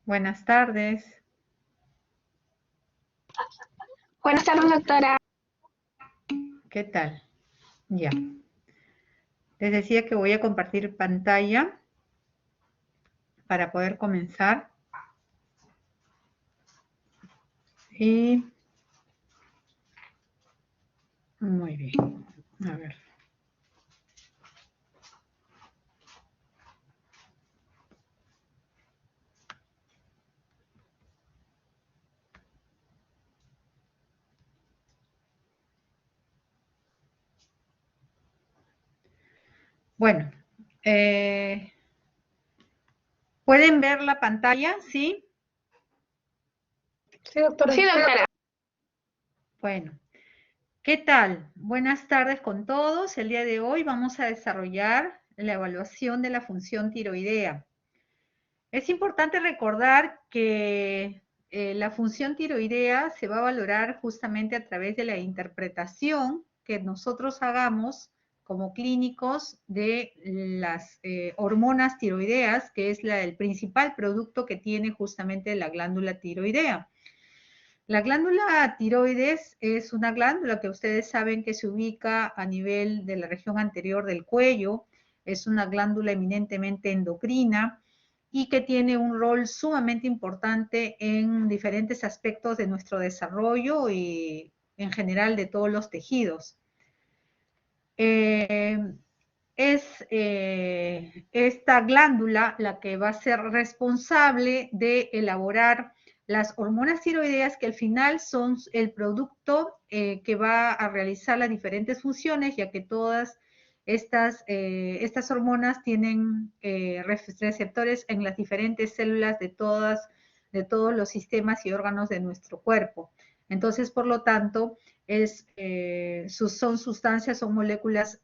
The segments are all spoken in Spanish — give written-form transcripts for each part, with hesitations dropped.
Buenas tardes. Buenas tardes, doctora. ¿Qué tal? Ya. Les decía que voy a compartir pantalla para poder comenzar. Y muy bien. A ver. Bueno, ¿pueden ver la pantalla? ¿Sí? Sí, doctora. Sí, doctora. Bueno, ¿qué tal? Buenas tardes con todos. El día de hoy vamos a desarrollar la evaluación de la función tiroidea. Es importante recordar que la función tiroidea se va a valorar justamente a través de la interpretación que nosotros hagamos como clínicos de las hormonas tiroideas, que es el principal producto que tiene justamente la glándula tiroidea. La glándula tiroides es una glándula que ustedes saben que se ubica a nivel de la región anterior del cuello, es una glándula eminentemente endocrina y que tiene un rol sumamente importante en diferentes aspectos de nuestro desarrollo y en general de todos los tejidos. Esta glándula la que va a ser responsable de elaborar las hormonas tiroideas que al final son el producto que va a realizar las diferentes funciones, ya que todas estas hormonas tienen receptores en las diferentes células de todos los sistemas y órganos de nuestro cuerpo. Entonces, por lo tanto, son sustancias, son moléculas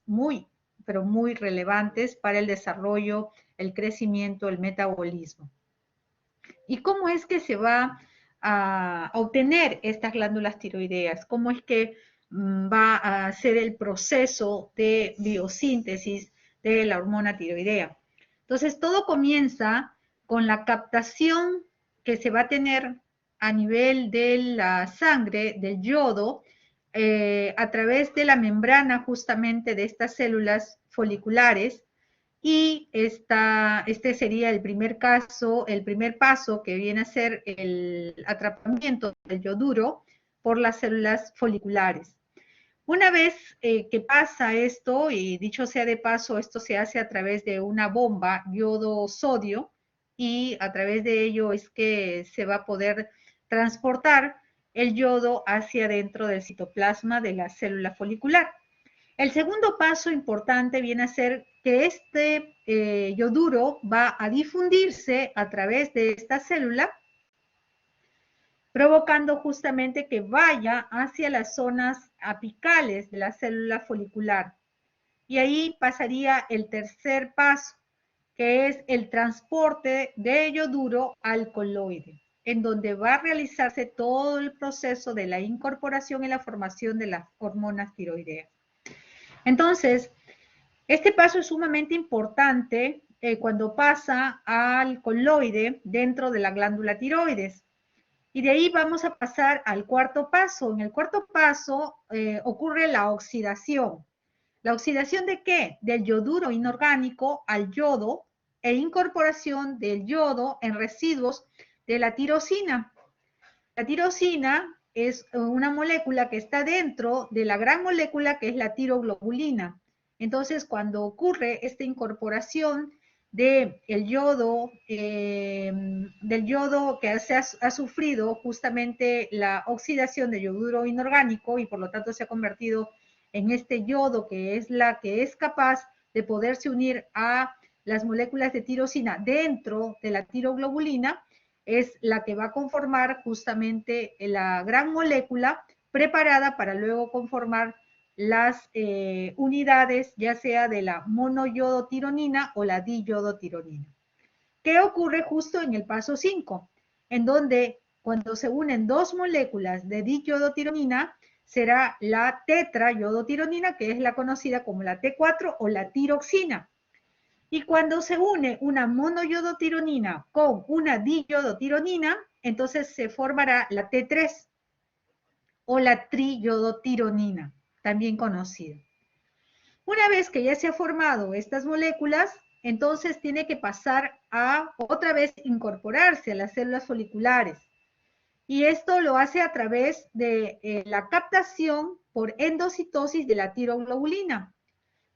pero muy relevantes para el desarrollo, el crecimiento, el metabolismo. ¿Y cómo es que se va a obtener estas glándulas tiroideas? ¿Cómo es que va a hacer el proceso de biosíntesis de la hormona tiroidea? Entonces, todo comienza con la captación que se va a tener a nivel de la sangre, del yodo, a través de la membrana justamente de estas células foliculares, y este sería el primer paso que viene a ser el atrapamiento del yoduro por las células foliculares. Una vez que pasa esto, y dicho sea de paso, esto se hace a través de una bomba yodo-sodio, y a través de ello es que se va a poder transportar el yodo hacia dentro del citoplasma de la célula folicular. El segundo paso importante viene a ser que este yoduro va a difundirse a través de esta célula, provocando justamente que vaya hacia las zonas apicales de la célula folicular. Y ahí pasaría el tercer paso, que es el transporte de yoduro al coloide, en donde va a realizarse todo el proceso de la incorporación y la formación de las hormonas tiroideas. Entonces, este paso es sumamente importante cuando pasa al coloide dentro de la glándula tiroides. Y de ahí vamos a pasar al cuarto paso. En el cuarto paso ocurre la oxidación. ¿La oxidación de qué? Del yoduro inorgánico al yodo e incorporación del yodo en residuos de la tirosina. La tirosina es una molécula que está dentro de la gran molécula que es la tiroglobulina. Entonces, cuando ocurre esta incorporación del yodo que ha sufrido justamente la oxidación de yoduro inorgánico y por lo tanto se ha convertido en este yodo que es la que es capaz de poderse unir a las moléculas de tirosina dentro de la tiroglobulina, es la que va a conformar justamente la gran molécula preparada para luego conformar las unidades, ya sea de la monoyodotironina o la diyodotironina. ¿Qué ocurre justo en el paso 5? En donde cuando se unen dos moléculas de diyodotironina, será la tetrayodotironina, que es la conocida como la T4 o la tiroxina. Y cuando se une una monoyodotironina con una diyodotironina, entonces se formará la T3 o la triyodotironina, también conocida. Una vez que ya se han formado estas moléculas, entonces tiene que pasar a otra vez incorporarse a las células foliculares. Y esto lo hace a través de la captación por endocitosis de la tiroglobulina.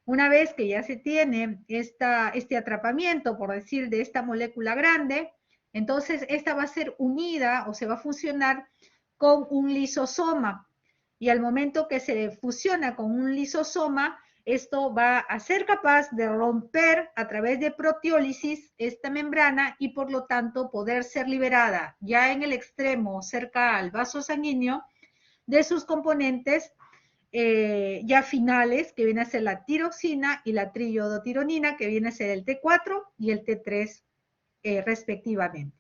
Una vez que ya se tiene este atrapamiento, por decir, de esta molécula grande, entonces esta va a ser unida o se va a fusionar con un lisosoma. Y al momento que se fusiona con un lisosoma, esto va a ser capaz de romper a través de proteólisis esta membrana y por lo tanto poder ser liberada ya en el extremo cerca al vaso sanguíneo de sus componentes ya finales, que viene a ser la tiroxina y la triiodotironina, que viene a ser el T4 y el T3 respectivamente.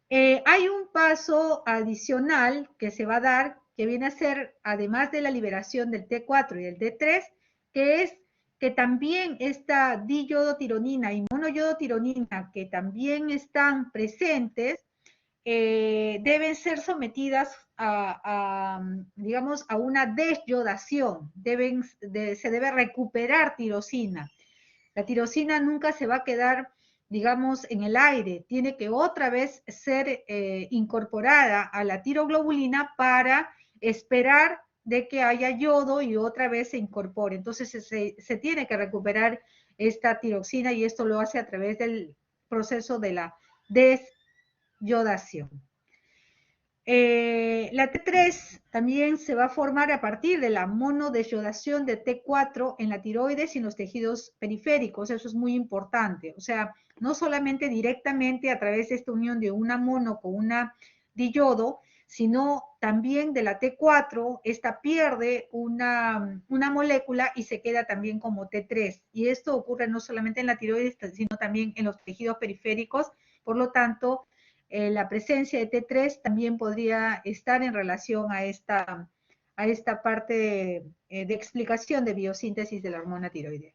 Hay un paso adicional que se va a dar, que viene a ser, además de la liberación del T4 y del T3, que es que también esta diyodotironina y monoyodotironina, que también están presentes, deben ser sometidas digamos, a una desyodación. Se debe recuperar tirosina. La tirosina nunca se va a quedar, digamos, en el aire. Tiene que otra vez ser incorporada a la tiroglobulina para esperar de que haya yodo y otra vez se incorpore. Entonces se tiene que recuperar esta tiroxina y esto lo hace a través del proceso de la desyodación. La T3 también se va a formar a partir de la monodesyodación de T4 en la tiroides y en los tejidos periféricos. Eso es muy importante. O sea, no solamente directamente a través de esta unión de una mono con una diyodo, sino también de la T4, esta pierde una molécula y se queda también como T3. Y esto ocurre no solamente en la tiroides, sino también en los tejidos periféricos. Por lo tanto, la presencia de T3 también podría estar en relación a esta parte de explicación de biosíntesis de la hormona tiroidea.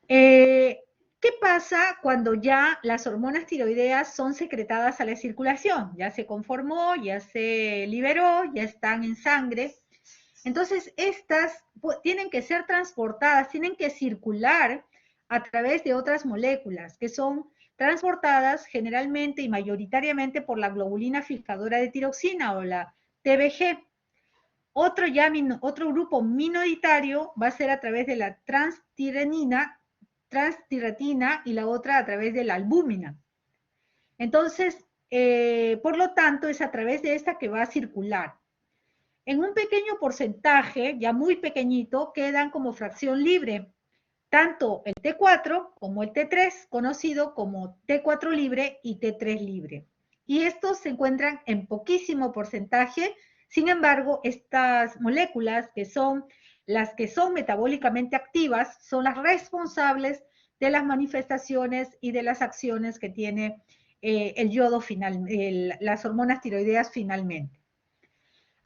¿Qué pasa cuando ya las hormonas tiroideas son secretadas a la circulación? Ya se conformó, ya se liberó, ya están en sangre. Entonces, estas tienen que ser transportadas, tienen que circular a través de otras moléculas que son transportadas generalmente y mayoritariamente por la globulina fijadora de tiroxina o la TBG. Otro grupo minoritario va a ser a través de la transtiretina y la otra a través de la albúmina. Entonces, por lo tanto, es a través de esta que va a circular. En un pequeño porcentaje, ya muy pequeñito, quedan como fracción libre, tanto el T4 como el T3, conocido como T4 libre y T3 libre. Y estos se encuentran en poquísimo porcentaje. Sin embargo, estas moléculas, que son las que son metabólicamente activas, son las responsables de las manifestaciones y de las acciones que tiene el yodo final, las hormonas tiroideas finalmente.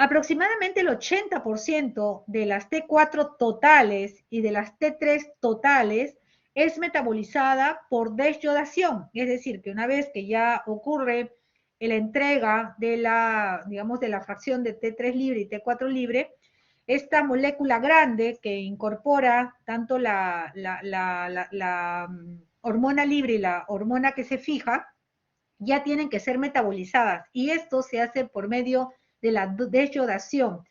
Aproximadamente el 80% de las T4 totales y de las T3 totales es metabolizada por desyodación, es decir, que una vez que ya ocurre la entrega de la, digamos, de la fracción de T3 libre y T4 libre, esta molécula grande que incorpora tanto la hormona libre y la hormona que se fija, ya tienen que ser metabolizadas y esto se hace por medio de la desyodación.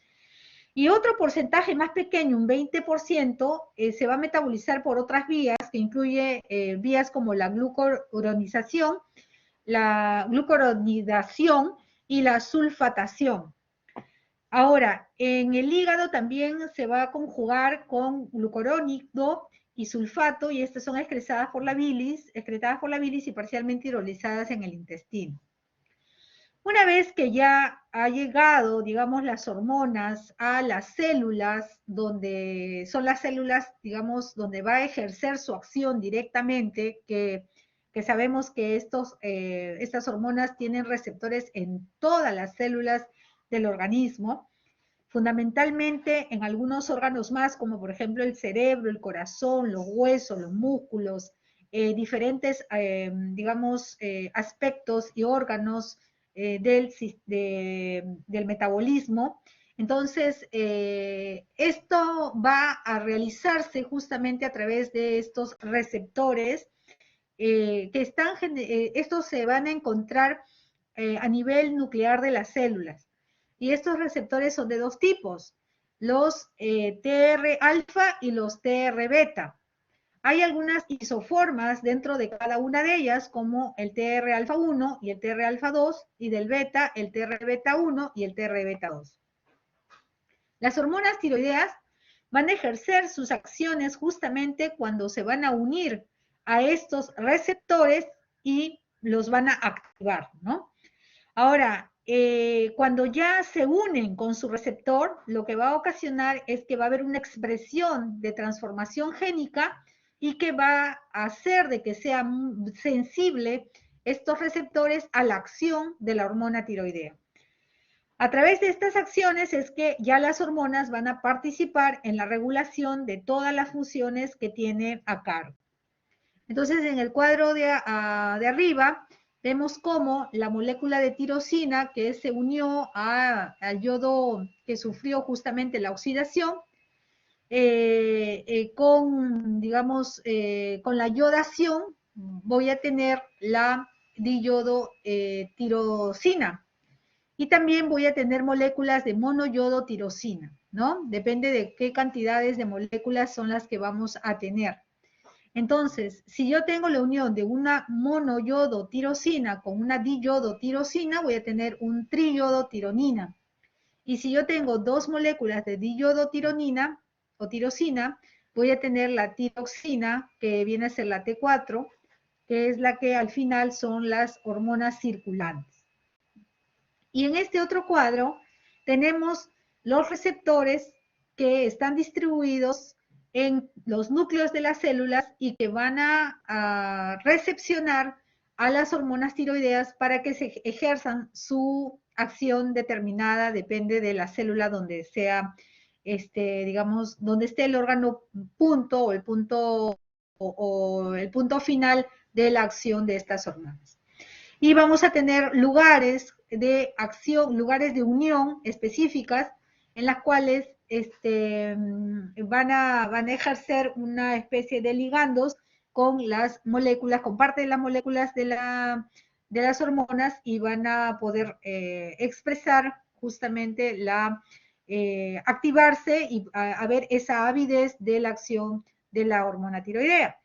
Y otro porcentaje más pequeño, un 20%, se va a metabolizar por otras vías, que incluye vías como la glucuronización y la sulfatación. Ahora, en el hígado también se va a conjugar con glucurónido y sulfato, y estas son excretadas por la bilis y parcialmente hidrolizadas en el intestino. Una vez que ya ha llegado, digamos, las hormonas a las células, donde son las células, digamos, donde va a ejercer su acción directamente, que sabemos que estas hormonas tienen receptores en todas las células del organismo, fundamentalmente en algunos órganos más, como por ejemplo el cerebro, el corazón, los huesos, los músculos, diferentes, digamos, aspectos y órganos del metabolismo. Entonces, esto va a realizarse justamente a través de estos receptores estos se van a encontrar a nivel nuclear de las células. Y estos receptores son de dos tipos, los TR alfa y los TR beta. Hay algunas isoformas dentro de cada una de ellas, como el TR alfa 1 y el TR alfa 2, y del beta, el TR beta 1 y el TR beta 2. Las hormonas tiroideas van a ejercer sus acciones justamente cuando se van a unir a estos receptores y los van a activar, ¿no? Ahora, cuando ya se unen con su receptor, lo que va a ocasionar es que va a haber una expresión de transformación génica y que va a hacer de que sea sensible estos receptores a la acción de la hormona tiroidea. A través de estas acciones es que ya las hormonas van a participar en la regulación de todas las funciones que tiene a cargo. Entonces, en el cuadro de arriba, vemos cómo la molécula de tirosina que se unió al yodo que sufrió justamente la oxidación, con, digamos, con la yodación, voy a tener la diyodo tirosina. Y también voy a tener moléculas de monoyodo tirosina, ¿no? Depende de qué cantidades de moléculas son las que vamos a tener. Entonces, si yo tengo la unión de una monoyodo tirosina con una diyodo tirosina, voy a tener un triyodo tironina. Y si yo tengo dos moléculas de diyodo tironina o tirosina, voy a tener la tiroxina, que viene a ser la T4, que es la que al final son las hormonas circulantes. Y en este otro cuadro tenemos los receptores que están distribuidos en los núcleos de las células y que van a recepcionar a las hormonas tiroideas para que se ejerzan su acción determinada, depende de la célula donde sea, digamos, donde esté el órgano punto o el punto final de la acción de estas hormonas. Y vamos a tener lugares de acción, lugares de unión específicas en las cuales van a ejercer una especie de ligandos con las moléculas, con parte de las moléculas de las hormonas y van a poder expresar justamente activarse y a ver esa avidez de la acción de la hormona tiroidea.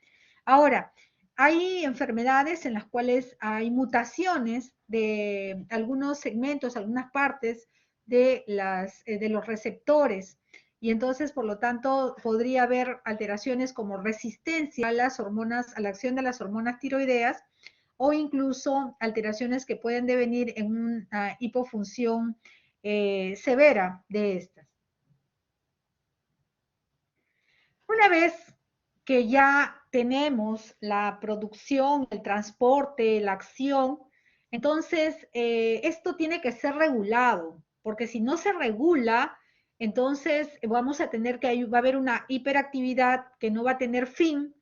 Ahora, hay enfermedades en las cuales hay mutaciones de algunos segmentos, algunas partes de los receptores. Y entonces, por lo tanto, podría haber alteraciones como resistencia a las hormonas, a la acción de las hormonas tiroideas, o incluso alteraciones que pueden devenir en una hipofunción severa de estas. Una vez que ya tenemos la producción, el transporte, la acción, entonces esto tiene que ser regulado, porque si no se regula, entonces vamos a tener va a haber una hiperactividad que no va a tener fin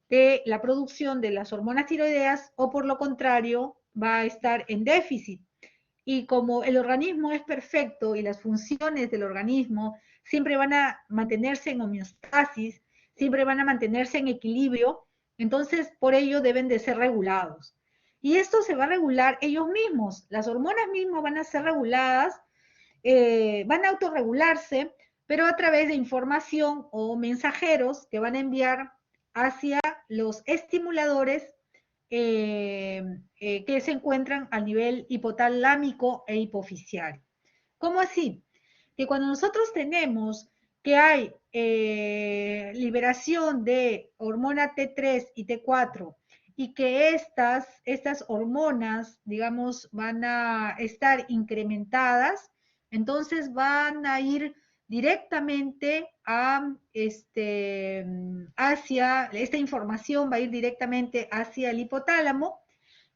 de la producción de las hormonas tiroideas o por lo contrario va a estar en déficit. Y como el organismo es perfecto y las funciones del organismo siempre van a mantenerse en homeostasis, siempre van a mantenerse en equilibrio, entonces por ello deben de ser regulados. Y esto se va a regular ellos mismos, las hormonas mismas van a ser reguladas, van a autorregularse, pero a través de información o mensajeros que van a enviar hacia los estimuladores que se encuentran a nivel hipotalámico e hipoficiario. ¿Cómo así? Que cuando nosotros tenemos que hay liberación de hormona T3 y T4 y que estas hormonas, digamos, van a estar incrementadas, entonces van a ir directamente hacia, esta información va a ir directamente hacia el hipotálamo,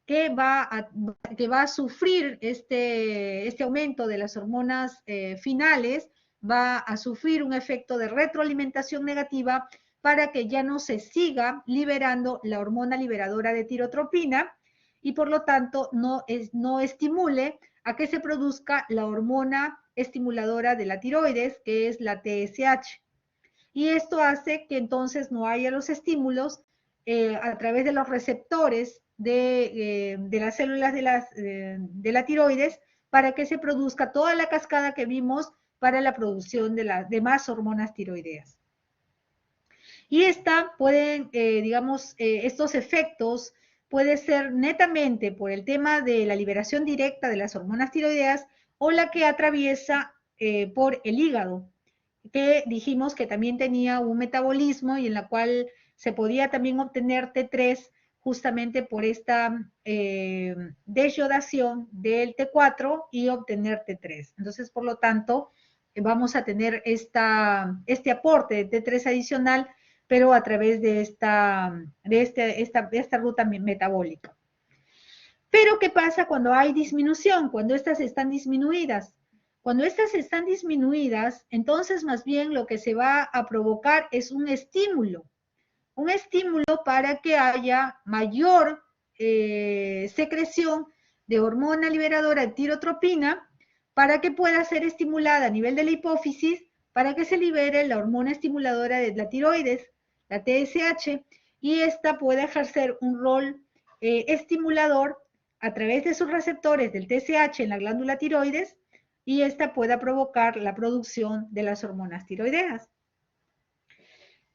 que va a sufrir este aumento de las hormonas finales, va a sufrir un efecto de retroalimentación negativa para que ya no se siga liberando la hormona liberadora de tirotropina y por lo tanto no estimule a que se produzca la hormona estimuladora de la tiroides, que es la TSH. Y esto hace que entonces no haya los estímulos a través de los receptores de las células de la tiroides para que se produzca toda la cascada que vimos para la producción de las demás hormonas tiroideas. Y estos efectos puede ser netamente por el tema de la liberación directa de las hormonas tiroideas o la que atraviesa por el hígado, que dijimos que también tenía un metabolismo y en la cual se podía también obtener T3 justamente por esta desyodación del T4 y obtener T3. Entonces, por lo tanto, vamos a tener este aporte de T3 adicional, pero a través de esta ruta metabólica. Pero, ¿qué pasa cuando hay disminución? Cuando estas están disminuidas. Cuando estas están disminuidas, entonces más bien lo que se va a provocar es un estímulo para que haya mayor secreción de hormona liberadora de tirotropina para que pueda ser estimulada a nivel de la hipófisis para que se libere la hormona estimuladora de la tiroides, la TSH, y esta pueda ejercer un rol estimulador a través de sus receptores del TSH en la glándula tiroides y esta pueda provocar la producción de las hormonas tiroideas.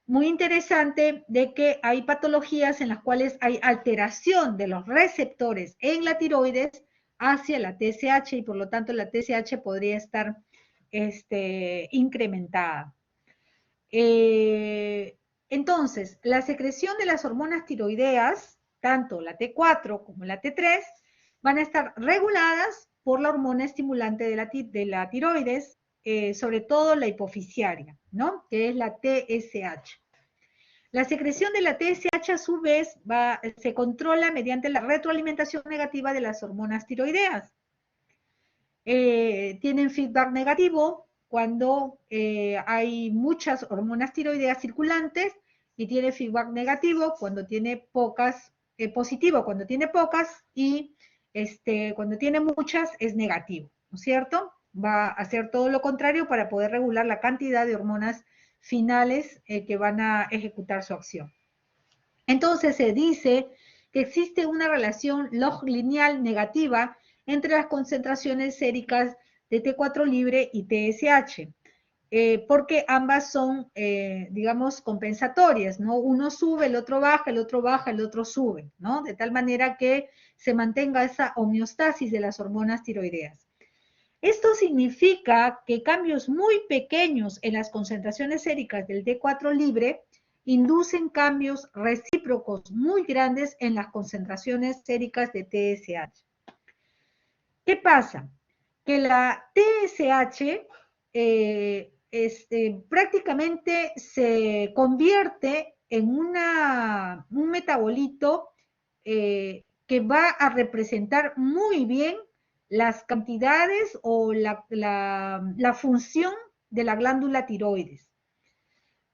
Muy interesante de que hay patologías en las cuales hay alteración de los receptores en la tiroides hacia la TSH y por lo tanto la TSH podría estar incrementada. Entonces, la secreción de las hormonas tiroideas, tanto la T4 como la T3, van a estar reguladas por la hormona estimulante de la tiroides, sobre todo la hipofisiaria, ¿no? Que es la TSH. La secreción de la TSH a su vez se controla mediante la retroalimentación negativa de las hormonas tiroideas. Tienen feedback negativo cuando hay muchas hormonas tiroideas circulantes y tiene feedback negativo cuando tiene pocas, positivo cuando tiene pocas y cuando tiene muchas es negativo, ¿no es cierto? Va a hacer todo lo contrario para poder regular la cantidad de hormonas finales que van a ejecutar su acción. Entonces se dice que existe una relación log lineal negativa entre las concentraciones séricas de T4 libre y TSH, porque ambas son, digamos, compensatorias, ¿no? Uno sube, el otro baja, el otro baja, el otro sube, ¿no? De tal manera que se mantenga esa homeostasis de las hormonas tiroideas. Esto significa que cambios muy pequeños en las concentraciones séricas del T4 libre inducen cambios recíprocos muy grandes en las concentraciones séricas de TSH. ¿Qué pasa? Que la TSH prácticamente se convierte en un metabolito que va a representar muy bien las cantidades o la función de la glándula tiroides.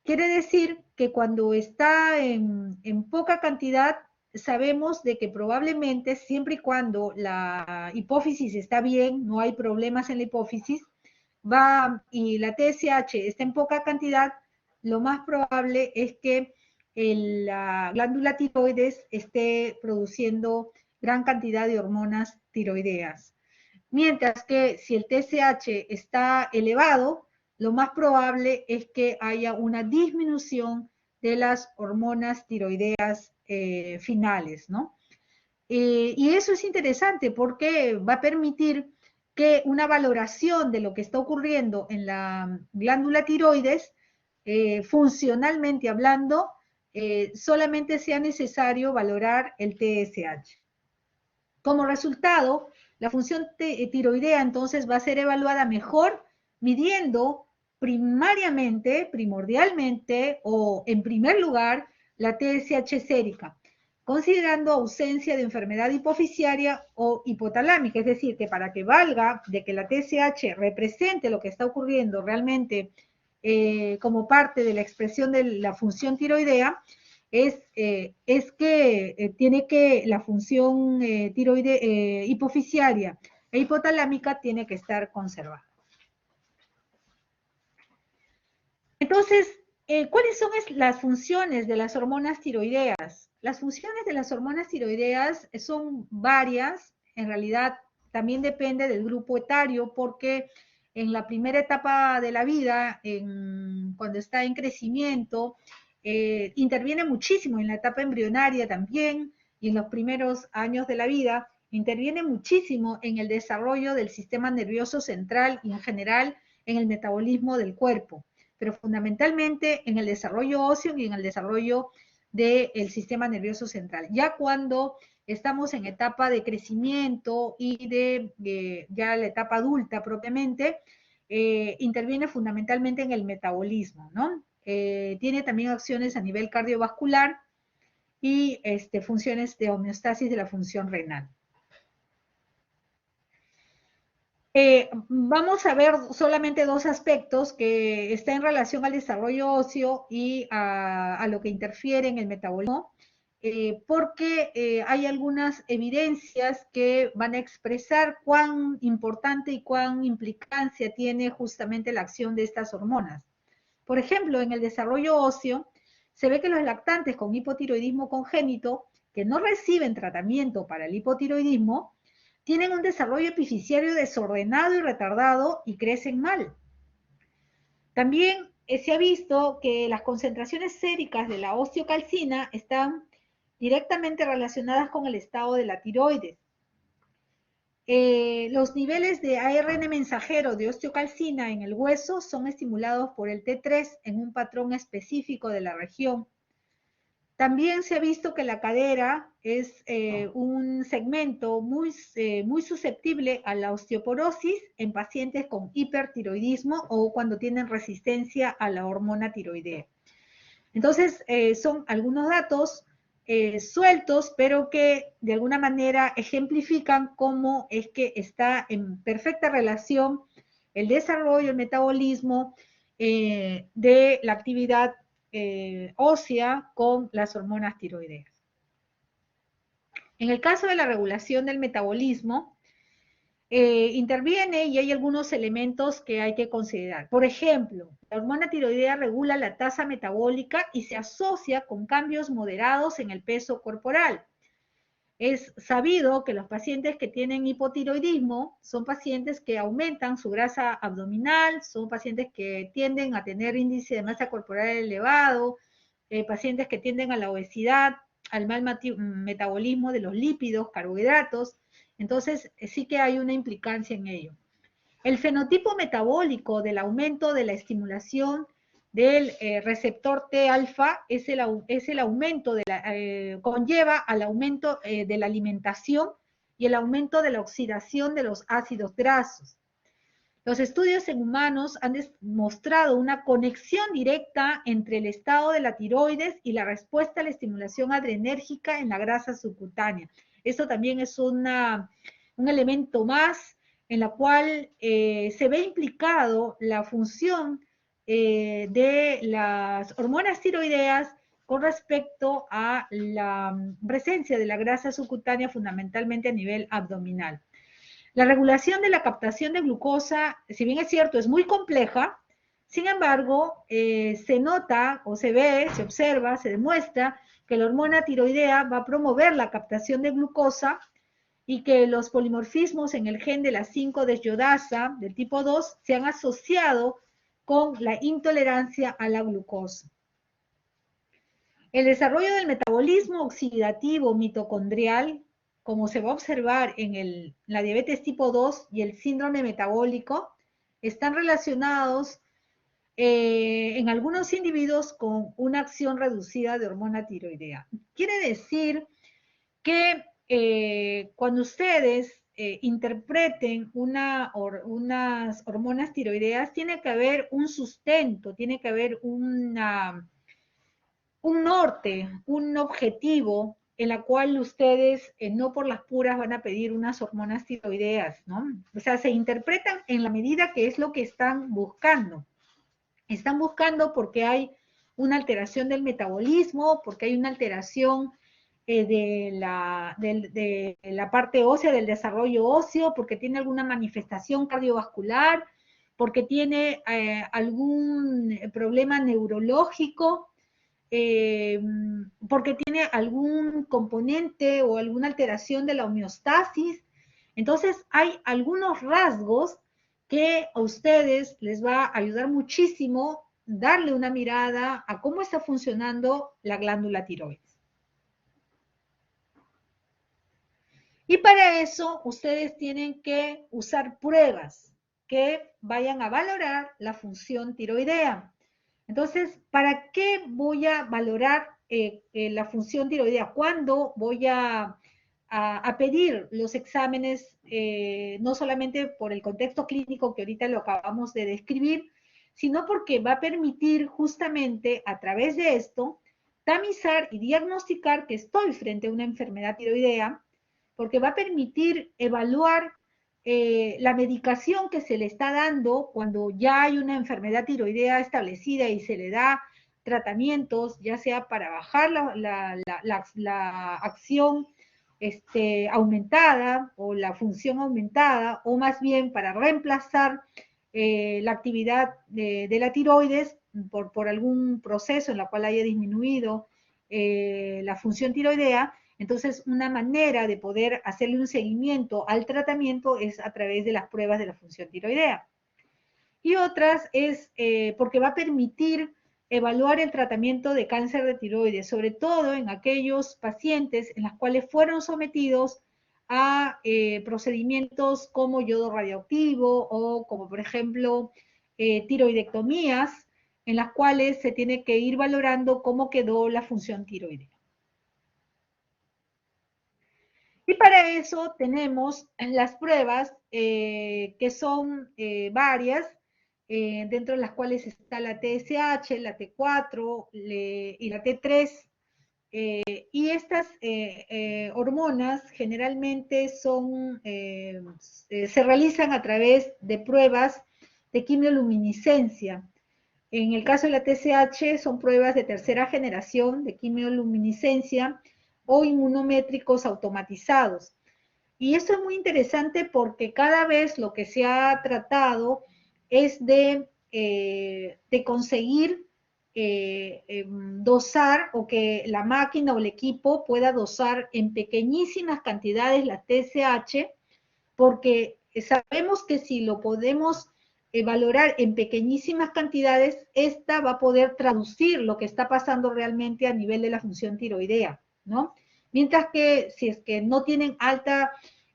Quiere decir que cuando está en poca cantidad, sabemos de que probablemente siempre y cuando la hipófisis está bien, no hay problemas en la hipófisis, y la TSH está en poca cantidad, lo más probable es que la glándula tiroides esté produciendo gran cantidad de hormonas tiroideas. Mientras que si el TSH está elevado, lo más probable es que haya una disminución de las hormonas tiroideas finales, ¿no? Y eso es interesante porque va a permitir que una valoración de lo que está ocurriendo en la glándula tiroides, funcionalmente hablando, solamente sea necesario valorar el TSH. Como resultado, la función tiroidea entonces va a ser evaluada mejor midiendo primordialmente o en primer lugar la TSH sérica. considerando ausencia de enfermedad hipoficiaria o hipotalámica, es decir, que para que valga de que la TSH represente lo que está ocurriendo realmente como parte de la expresión de la función tiroidea, es que tiene que la función hipoficiaria e hipotalámica tiene que estar conservada. Entonces, ¿cuáles son las funciones de las hormonas tiroideas? Las funciones de las hormonas tiroideas son varias, en realidad también depende del grupo etario, porque en la primera etapa de la vida, cuando está en crecimiento, interviene muchísimo en la etapa embrionaria también, y en los primeros años de la vida, interviene muchísimo en el desarrollo del sistema nervioso central y en general en el metabolismo del cuerpo, pero fundamentalmente en el desarrollo óseo y en el desarrollo del sistema nervioso central. Ya cuando estamos en etapa de crecimiento y de ya la etapa adulta propiamente, interviene fundamentalmente en el metabolismo, ¿no? Tiene también acciones a nivel cardiovascular y funciones de homeostasis de la función renal. Vamos a ver solamente dos aspectos que están en relación al desarrollo óseo y a lo que interfiere en el metabolismo, porque hay algunas evidencias que van a expresar cuán importante y cuán implicancia tiene justamente la acción de estas hormonas. Por ejemplo, en el desarrollo óseo, se ve que los lactantes con hipotiroidismo congénito que no reciben tratamiento para el hipotiroidismo tienen un desarrollo epificiario desordenado y retardado y crecen mal. También se ha visto que las concentraciones séricas de la osteocalcina están directamente relacionadas con el estado de la tiroides. Los niveles de ARN mensajero de osteocalcina en el hueso son estimulados por el T3 en un patrón específico de la región. También se ha visto que la cadera es un segmento muy susceptible a la osteoporosis en pacientes con hipertiroidismo o cuando tienen resistencia a la hormona tiroidea. Entonces, son algunos datos sueltos, pero que de alguna manera ejemplifican cómo es que está en perfecta relación el desarrollo, el metabolismo de la actividad ósea con las hormonas tiroideas. En el caso de la regulación del metabolismo, interviene y hay algunos elementos que hay que considerar. Por ejemplo, la hormona tiroidea regula la tasa metabólica y se asocia con cambios moderados en el peso corporal. Es sabido que los pacientes que tienen hipotiroidismo son pacientes que aumentan su grasa abdominal, son pacientes que tienden a tener índice de masa corporal elevado, pacientes que tienden a la obesidad, al mal metabolismo de los lípidos, carbohidratos. Entonces, sí que hay una implicancia en ello. El fenotipo metabólico del aumento de la estimulación del receptor T-alfa es el aumento conlleva al aumento de la alimentación y el aumento de la oxidación de los ácidos grasos. Los estudios en humanos han demostrado una conexión directa entre el estado de la tiroides y la respuesta a la estimulación adrenérgica en la grasa subcutánea. Esto también es un elemento más en la cual se ve implicado la función de las hormonas tiroideas con respecto a la presencia de la grasa subcutánea fundamentalmente a nivel abdominal. La regulación de la captación de glucosa, si bien es cierto, es muy compleja, sin embargo, se nota o se ve, se observa, se demuestra que la hormona tiroidea va a promover la captación de glucosa y que los polimorfismos en el gen de la 5-desyodasa del tipo 2 se han asociado con la intolerancia a la glucosa. El desarrollo del metabolismo oxidativo mitocondrial, como se va a observar en la diabetes tipo 2 y el síndrome metabólico, están relacionados en algunos individuos con una acción reducida de hormona tiroidea. Quiere decir que cuando ustedes interpreten unas hormonas tiroideas, tiene que haber un sustento, tiene que haber un norte, un objetivo en la cual ustedes no por las puras van a pedir unas hormonas tiroideas, ¿no? O sea, se interpretan en la medida que es lo que están buscando. Están buscando porque hay una alteración del metabolismo, porque hay una alteración de la parte ósea, del desarrollo óseo, porque tiene alguna manifestación cardiovascular, porque tiene algún problema neurológico, porque tiene algún componente o alguna alteración de la homeostasis. Entonces, hay algunos rasgos que a ustedes les va a ayudar muchísimo darle una mirada a cómo está funcionando la glándula tiroides. Y para eso, ustedes tienen que usar pruebas que vayan a valorar la función tiroidea. Entonces, ¿para qué voy a valorar la función tiroidea? ¿Cuándo voy a pedir los exámenes, no solamente por el contexto clínico que ahorita lo acabamos de describir, sino porque va a permitir justamente a través de esto tamizar y diagnosticar que estoy frente a una enfermedad tiroidea, porque va a permitir evaluar la medicación que se le está dando cuando ya hay una enfermedad tiroidea establecida y se le da tratamientos, ya sea para bajar la acción aumentada o la función aumentada, o más bien para reemplazar la actividad de la tiroides por algún proceso en la cual haya disminuido la función tiroidea. Entonces, una manera de poder hacerle un seguimiento al tratamiento es a través de las pruebas de la función tiroidea. Y otras es porque va a permitir evaluar el tratamiento de cáncer de tiroides, sobre todo en aquellos pacientes en los cuales fueron sometidos a procedimientos como yodo radioactivo o como, por ejemplo, tiroidectomías, en las cuales se tiene que ir valorando cómo quedó la función tiroidea. Y para eso tenemos las pruebas que son varias, dentro de las cuales está la TSH, la T4 y la T3. Y estas hormonas generalmente se realizan a través de pruebas de quimioluminiscencia. En el caso de la TSH son pruebas de tercera generación de quimioluminiscencia o inmunométricos automatizados. Y esto es muy interesante porque cada vez lo que se ha tratado es de conseguir dosar, o que la máquina o el equipo pueda dosar en pequeñísimas cantidades la TSH, porque sabemos que si lo podemos valorar en pequeñísimas cantidades, esta va a poder traducir lo que está pasando realmente a nivel de la función tiroidea, ¿no? Mientras que si es que no tienen alta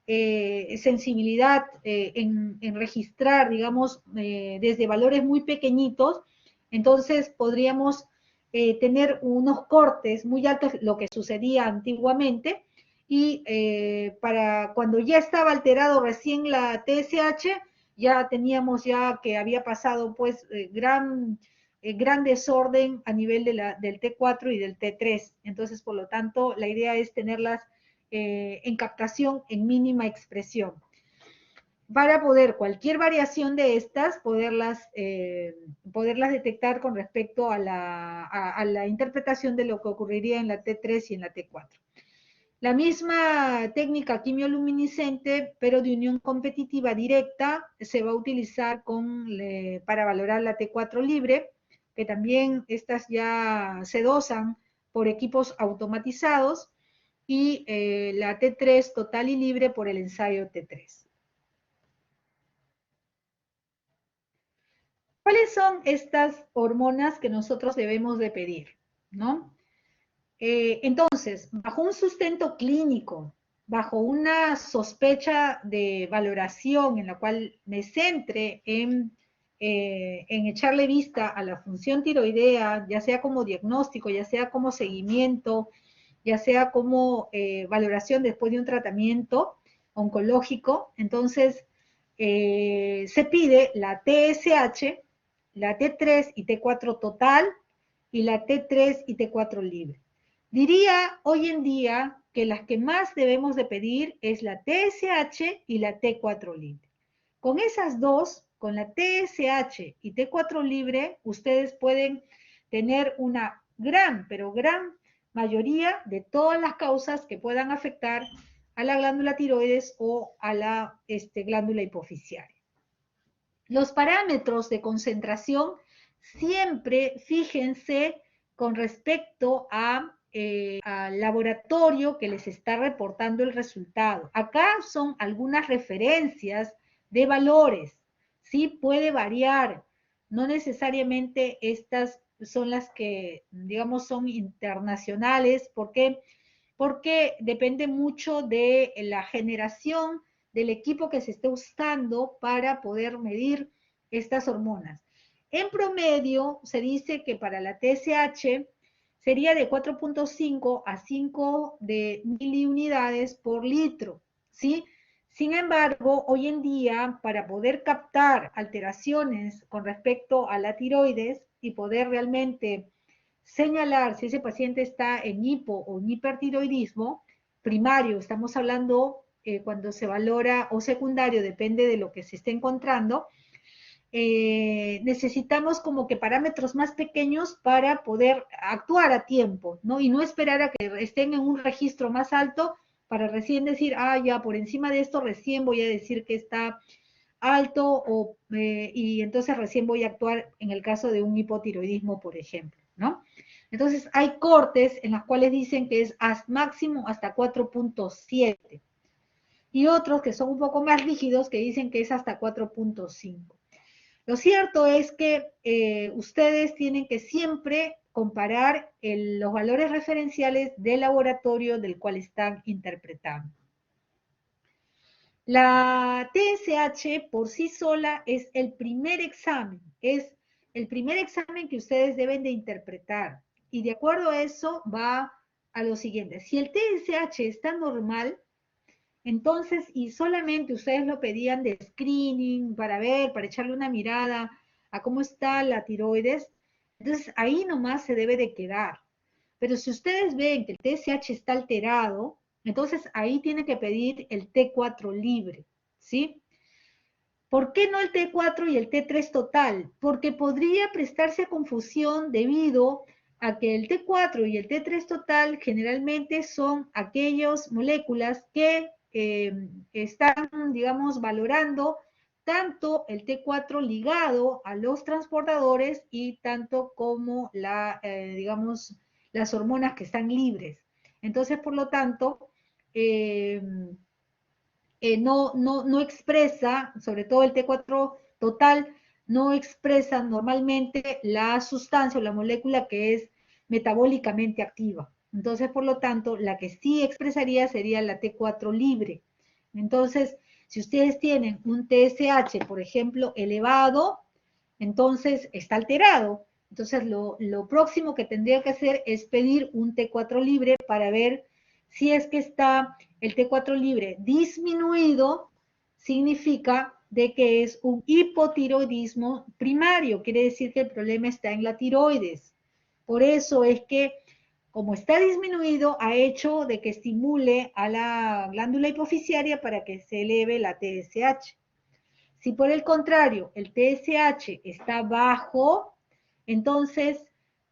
sensibilidad en registrar, digamos, desde valores muy pequeñitos, entonces podríamos tener unos cortes muy altos, lo que sucedía antiguamente, y para cuando ya estaba alterado recién la TSH, ya teníamos ya que había pasado pues gran desorden a nivel del T4 y del T3. Entonces, por lo tanto, la idea es tenerlas en captación en mínima expresión, para poder cualquier variación de estas, poderlas detectar con respecto a la interpretación de lo que ocurriría en la T3 y en la T4. La misma técnica quimioluminiscente, pero de unión competitiva directa, se va a utilizar para valorar la T4 libre, que también estas ya se dosan por equipos automatizados, y la T3 total y libre por el ensayo T3. ¿Cuáles son estas hormonas que nosotros debemos de pedir? ¿No? Entonces, bajo un sustento clínico, bajo una sospecha de valoración en la cual me centre en echarle vista a la función tiroidea, ya sea como diagnóstico, ya sea como seguimiento, ya sea como valoración después de un tratamiento oncológico, entonces se pide la TSH, la T3 y T4 total, y la T3 y T4 libre. Diría hoy en día que las que más debemos de pedir es la TSH y la T4 libre. Con esas dos, con la TSH y T4 libre, ustedes pueden tener una gran, pero gran mayoría de todas las causas que puedan afectar a la glándula tiroides o a la glándula hipofisiaria. Los parámetros de concentración siempre fíjense con respecto al laboratorio que les está reportando el resultado. Acá son algunas referencias de valores, ¿sí? Puede variar, no necesariamente estas son las que, digamos, son internacionales, porque depende mucho de la generación del equipo que se esté usando para poder medir estas hormonas. En promedio, se dice que para la TSH sería de 4.5 a 5 de miliunidades por litro, ¿sí? Sin embargo, hoy en día, para poder captar alteraciones con respecto a la tiroides y poder realmente señalar si ese paciente está en hipo o en hipertiroidismo primario, estamos hablando cuando se valora, o secundario, depende de lo que se esté encontrando, necesitamos como que parámetros más pequeños para poder actuar a tiempo, ¿no? Y no esperar a que estén en un registro más alto para recién decir, ah, ya, por encima de esto recién voy a decir que está alto y entonces recién voy a actuar en el caso de un hipotiroidismo, por ejemplo, ¿no? Entonces hay cortes en las cuales dicen que es máximo hasta 4.7 y otros que son un poco más rígidos que dicen que es hasta 4.5. Lo cierto es que ustedes tienen que siempre comparar los valores referenciales del laboratorio del cual están interpretando. La TSH por sí sola es el primer examen que ustedes deben de interpretar. Y de acuerdo a eso va a lo siguiente. Si el TSH está normal, entonces, y solamente ustedes lo pedían de screening para ver, para echarle una mirada a cómo está la tiroides, entonces ahí nomás se debe de quedar. Pero si ustedes ven que el TSH está alterado, entonces ahí tiene que pedir el T4 libre, ¿sí? ¿Por qué no el T4 y el T3 total? Porque podría prestarse a confusión debido a que el T4 y el T3 total generalmente son aquellas moléculas que están, digamos, valorando tanto el T4 ligado a los transportadores y tanto como digamos, las hormonas que están libres. Entonces, por lo tanto, no expresa, sobre todo el T4 total, no expresa normalmente la sustancia o la molécula que es metabólicamente activa. Entonces, por lo tanto, la que sí expresaría sería la T4 libre. Entonces, si ustedes tienen un TSH, por ejemplo, elevado, entonces está alterado. Entonces, lo próximo que tendría que hacer es pedir un T4 libre para ver si es que está el T4 libre disminuido, significa de que es un hipotiroidismo primario, quiere decir que el problema está en la tiroides. Por eso es que, como está disminuido, ha hecho de que estimule a la glándula hipofisiaria para que se eleve la TSH. Si por el contrario el TSH está bajo, entonces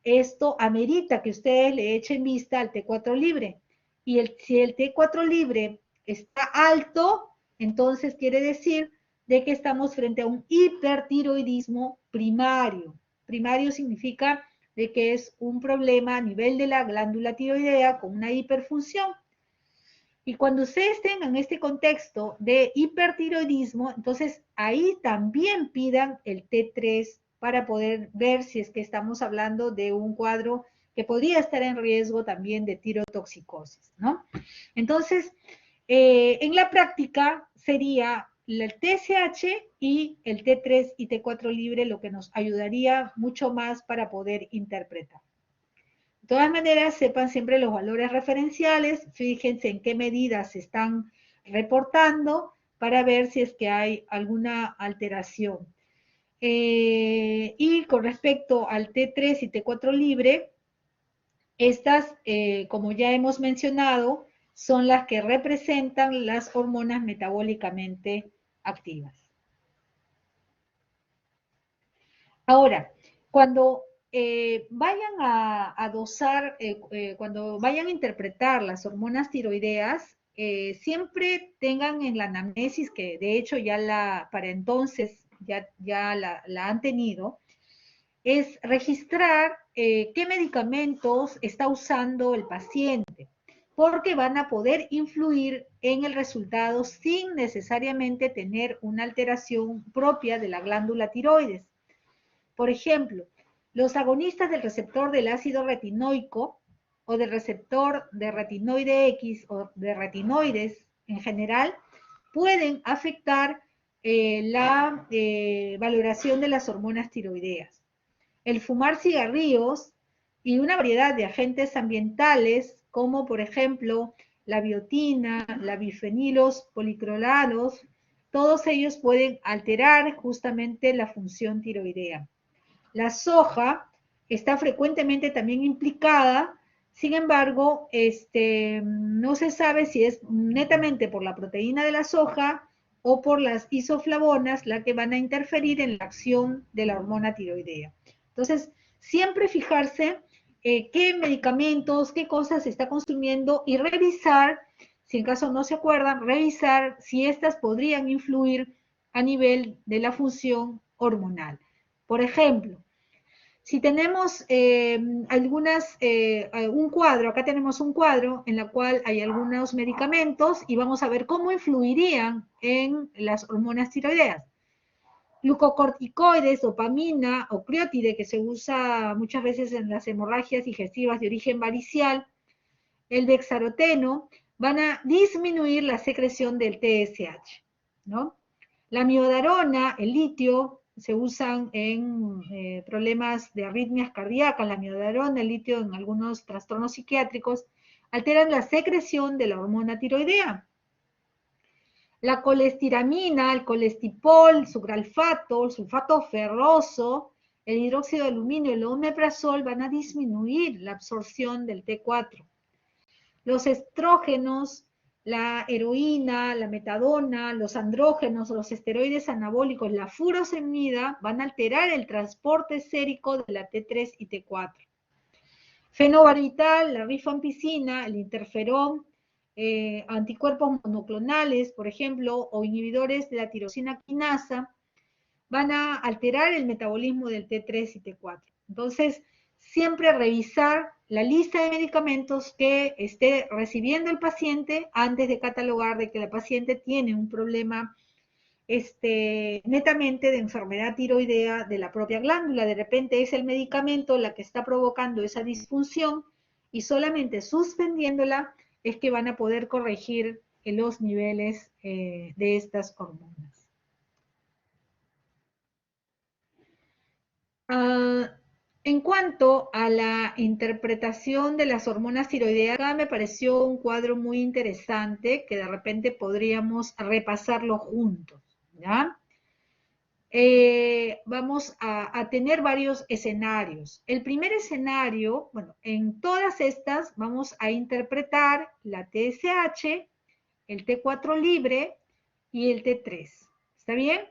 esto amerita que ustedes le echen vista al T4 libre. Y si el T4 libre está alto, entonces quiere decir de que estamos frente a un hipertiroidismo primario. Primario significa de que es un problema a nivel de la glándula tiroidea con una hiperfunción. Y cuando ustedes tengan este contexto de hipertiroidismo, entonces ahí también pidan el T3 para poder ver si es que estamos hablando de un cuadro que podría estar en riesgo también de tirotoxicosis, ¿no? Entonces, en la práctica sería el TSH y el T3 y T4 libre lo que nos ayudaría mucho más para poder interpretar. De todas maneras, sepan siempre los valores referenciales, fíjense en qué medidas se están reportando para ver si es que hay alguna alteración. Y con respecto al T3 y T4 libre, Estas, como ya hemos mencionado, son las que representan las hormonas metabólicamente activas. Ahora, cuando vayan a dosar, cuando vayan a interpretar las hormonas tiroideas, siempre tengan en la anamnesis, que de hecho ya para entonces ya la han tenido, es registrar qué medicamentos está usando el paciente, porque van a poder influir en el resultado sin necesariamente tener una alteración propia de la glándula tiroides. Por ejemplo, los agonistas del receptor del ácido retinoico o del receptor de retinoide X o de retinoides en general pueden afectar la valoración de las hormonas tiroideas. El fumar cigarrillos y una variedad de agentes ambientales, como por ejemplo la biotina, la bifenilos policrolados, todos ellos pueden alterar justamente la función tiroidea. La soja está frecuentemente también implicada, sin embargo, no se sabe si es netamente por la proteína de la soja o por las isoflavonas la que van a interferir en la acción de la hormona tiroidea. Entonces, siempre fijarse qué medicamentos, qué cosas se está consumiendo y revisar, si en caso no se acuerdan, revisar si estas podrían influir a nivel de la función hormonal. Por ejemplo, si tenemos un cuadro, acá tenemos un cuadro en el cual hay algunos medicamentos y vamos a ver cómo influirían en las hormonas tiroideas. Glucocorticoides, dopamina o criótide, que se usa muchas veces en las hemorragias digestivas de origen varicial, el dexaroteno, van a disminuir la secreción del TSH, ¿no? La miodarona, el litio, se usan en problemas de arritmias cardíacas, la miodarona, el litio en algunos trastornos psiquiátricos, alteran la secreción de la hormona tiroidea. La colestiramina, el colestipol, el sucralfato, el sulfato ferroso, el hidróxido de aluminio y el omeprazol van a disminuir la absorción del T4. Los estrógenos, la heroína, la metadona, los andrógenos, los esteroides anabólicos, la furosemida, van a alterar el transporte sérico de la T3 y T4. Fenobarbital, la rifampicina, el interferón, anticuerpos monoclonales, por ejemplo, o inhibidores de la tirosina quinasa, van a alterar el metabolismo del T3 y T4. Entonces, siempre revisar la lista de medicamentos que esté recibiendo el paciente antes de catalogar de que la paciente tiene un problema netamente de enfermedad tiroidea de la propia glándula. De repente es el medicamento la que está provocando esa disfunción y solamente suspendiéndola es que van a poder corregir los niveles de estas hormonas. En cuanto a la interpretación de las hormonas tiroideas, acá me pareció un cuadro muy interesante que de repente podríamos repasarlo juntos, ¿ya? Vamos a tener varios escenarios. El primer escenario, bueno, en todas estas vamos a interpretar la TSH, el T4 libre y el T3. ¿Está bien?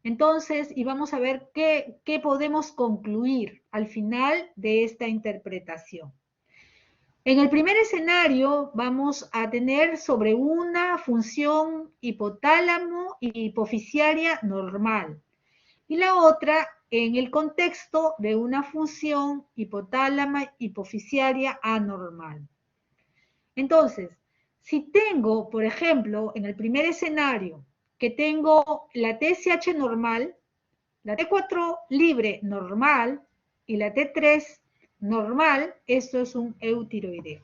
Entonces, y vamos a ver qué podemos concluir al final de esta interpretación. En el primer escenario vamos a tener sobre una función hipotálamo y hipofisiaria normal. Y la otra en el contexto de una función hipotálama hipofisiaria anormal. Entonces, si tengo, por ejemplo, en el primer escenario, que tengo la TSH normal, la T4 libre normal y la T3 normal, esto es un eutiroideo.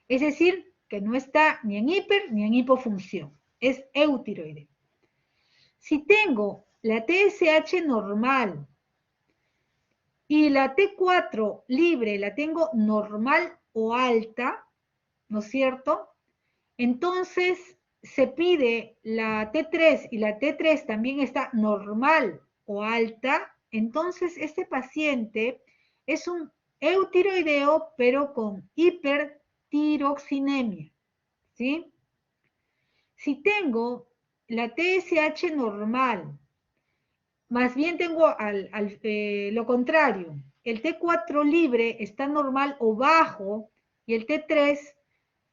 Es decir, que no está ni en hiper ni en hipofunción, es eutiroideo. Si tengo la TSH normal y la T4 libre la tengo normal o alta, ¿no es cierto? Entonces se pide la T3 y la T3 también está normal o alta, entonces este paciente es un eutiroideo, pero con hipertiroxinemia, ¿sí? Si tengo la TSH normal, más bien tengo lo contrario, el T4 libre está normal o bajo y el T3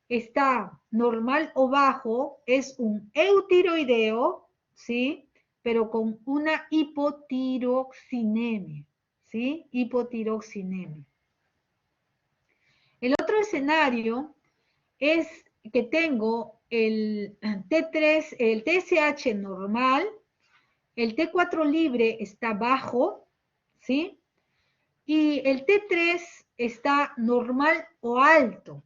está normal o bajo, es un eutiroideo, ¿sí? Pero con una hipotiroxinemia, ¿sí? Hipotiroxinemia. El otro escenario es que tengo el T3, el TSH normal, el T4 libre está bajo, ¿sí? Y el T3 está normal o alto.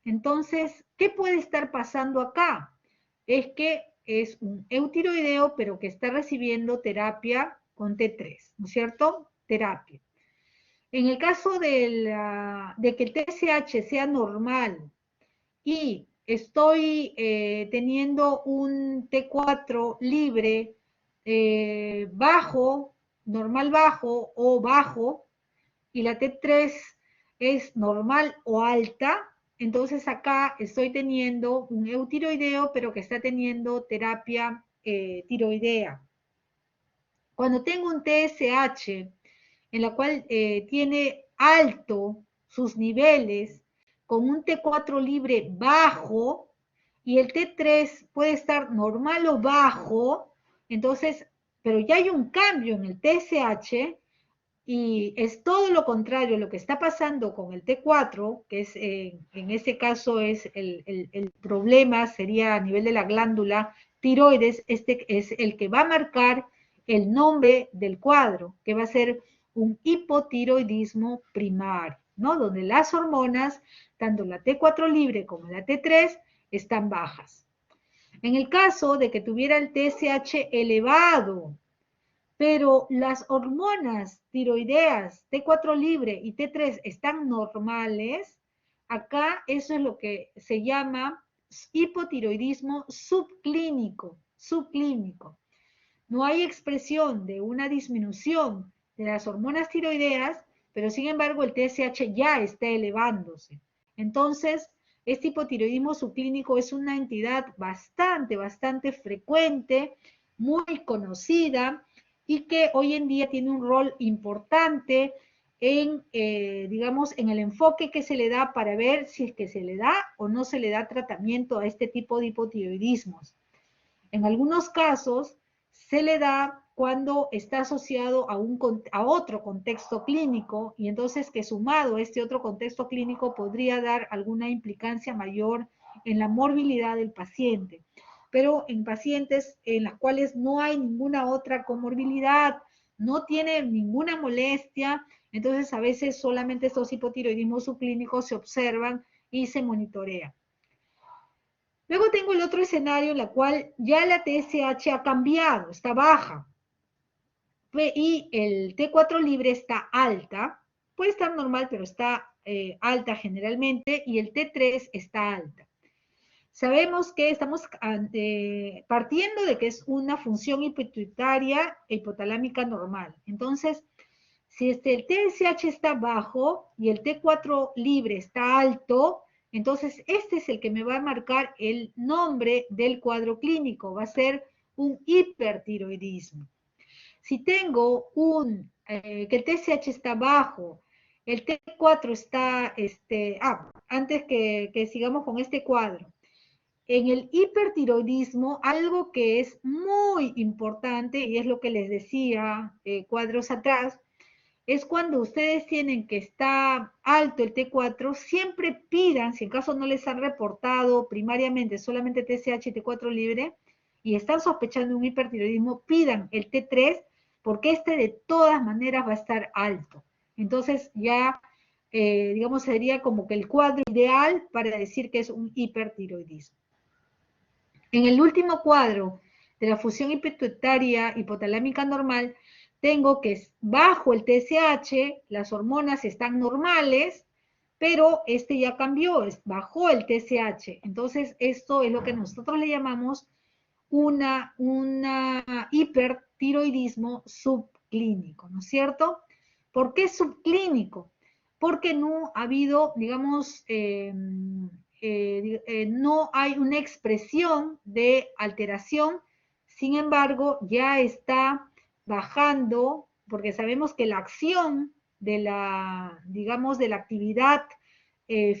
Entonces, ¿qué puede estar pasando acá? Es que es un eutiroideo, pero que está recibiendo terapia con T3, ¿no es cierto? Terapia. En el caso de que el TSH sea normal y estoy teniendo un T4 libre bajo, normal bajo o bajo, y la T3 es normal o alta, entonces acá estoy teniendo un eutiroideo, pero que está teniendo terapia tiroidea. Cuando tengo un TSH, en la cual tiene alto sus niveles, con un T4 libre bajo, y el T3 puede estar normal o bajo, entonces, pero ya hay un cambio en el TSH, y es todo lo contrario lo que está pasando con el T4, que es en este caso es el problema, sería a nivel de la glándula tiroides, este es el que va a marcar el nombre del cuadro, que va a ser un hipotiroidismo primario, ¿no? Donde las hormonas, tanto la T4 libre como la T3, están bajas. En el caso de que tuviera el TSH elevado, pero las hormonas tiroideas T4 libre y T3 están normales, acá eso es lo que se llama hipotiroidismo subclínico, subclínico. No hay expresión de una disminución de las hormonas tiroideas, pero sin embargo el TSH ya está elevándose. Entonces, este hipotiroidismo subclínico es una entidad bastante frecuente, muy conocida, y que hoy en día tiene un rol importante en, digamos, en el enfoque que se le da para ver si es que se le da o no se le da tratamiento a este tipo de hipotiroidismos. En algunos casos se le da cuando está asociado a otro contexto clínico, y entonces que sumado a este otro contexto clínico podría dar alguna implicancia mayor en la morbilidad del paciente. Pero en pacientes en las cuales no hay ninguna otra comorbilidad, no tiene ninguna molestia, entonces a veces solamente estos hipotiroidismos subclínicos se observan y se monitorean. Luego tengo el otro escenario en el cual ya la TSH ha cambiado, está baja, y el T4 libre está alta, puede estar normal, pero está alta generalmente, y el T3 está alta. Sabemos que estamos partiendo de que es una función pituitaria e hipotalámica normal. Entonces, si el TSH está bajo y el T4 libre está alto, entonces este es el que me va a marcar el nombre del cuadro clínico, va a ser un hipertiroidismo. Si tengo que el TSH está bajo, el T4 está, antes que sigamos con este cuadro, en el hipertiroidismo, algo que es muy importante, y es lo que les decía cuadros atrás, es cuando ustedes tienen que está alto el T4, siempre pidan, si en caso no les han reportado primariamente solamente TSH y T4 libre, y están sospechando un hipertiroidismo, pidan el T3, porque este de todas maneras va a estar alto. Entonces ya, digamos, sería como que el cuadro ideal para decir que es un hipertiroidismo. En el último cuadro de la fusión pituitaria hipotalámica normal, tengo que bajo el TSH, las hormonas están normales, pero este ya cambió, bajó el TSH. Entonces, esto es lo que nosotros le llamamos una hipertiroidismo subclínico, ¿no es cierto? ¿Por qué subclínico? porque no ha habido, digamos, no hay una expresión de alteración. Sin embargo, ya está bajando, porque sabemos que la acción de la, digamos, de la actividad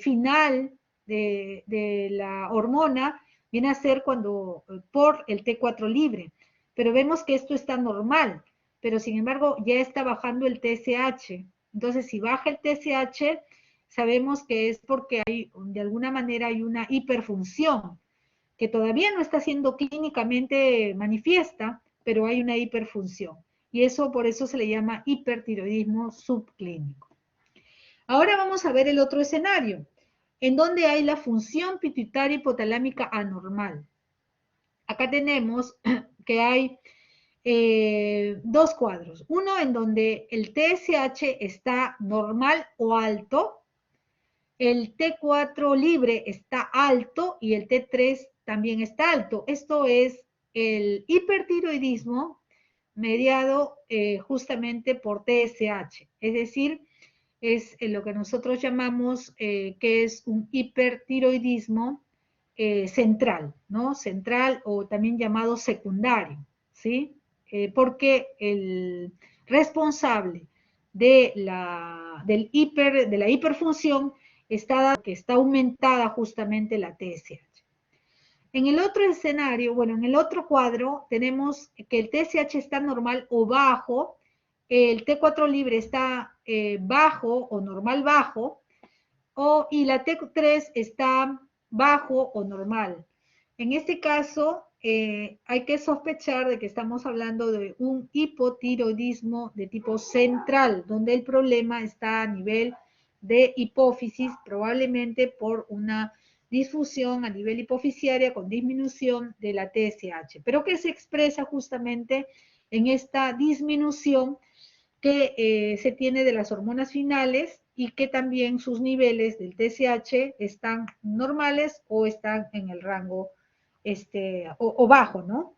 final de la hormona viene a ser cuando por el T4 libre, pero vemos que esto está normal, pero sin embargo ya está bajando el TSH. Entonces, si baja el TSH, sabemos que es porque hay, de alguna manera, hay una hiperfunción, que todavía no está siendo clínicamente manifiesta, pero hay una hiperfunción. Y eso, por eso se le llama hipertiroidismo subclínico. Ahora vamos a ver el otro escenario, en donde hay la función pituitaria hipotalámica anormal. Acá tenemos que hay dos cuadros. Uno en donde el TSH está normal o alto, el T4 libre está alto y el T3 también está alto. Esto es el hipertiroidismo mediado justamente por TSH, es decir, es lo que nosotros llamamos que es un hipertiroidismo central, ¿no? Central o también llamado secundario, ¿sí? Porque el responsable de de la hiperfunción está, que está aumentada justamente la TSH. En el otro escenario, bueno, en el otro cuadro tenemos que el TSH está normal o bajo, el T4 libre está bajo o normal bajo, y la T3 está bajo o normal. En este caso, hay que sospechar de que estamos hablando de un hipotiroidismo de tipo central, donde el problema está a nivel de hipófisis, probablemente por una disfunción a nivel hipofisiaria con disminución de la TSH, pero que se expresa justamente en esta disminución que se tiene de las hormonas finales y que también sus niveles del TSH están normales o están en el rango o bajo, ¿no?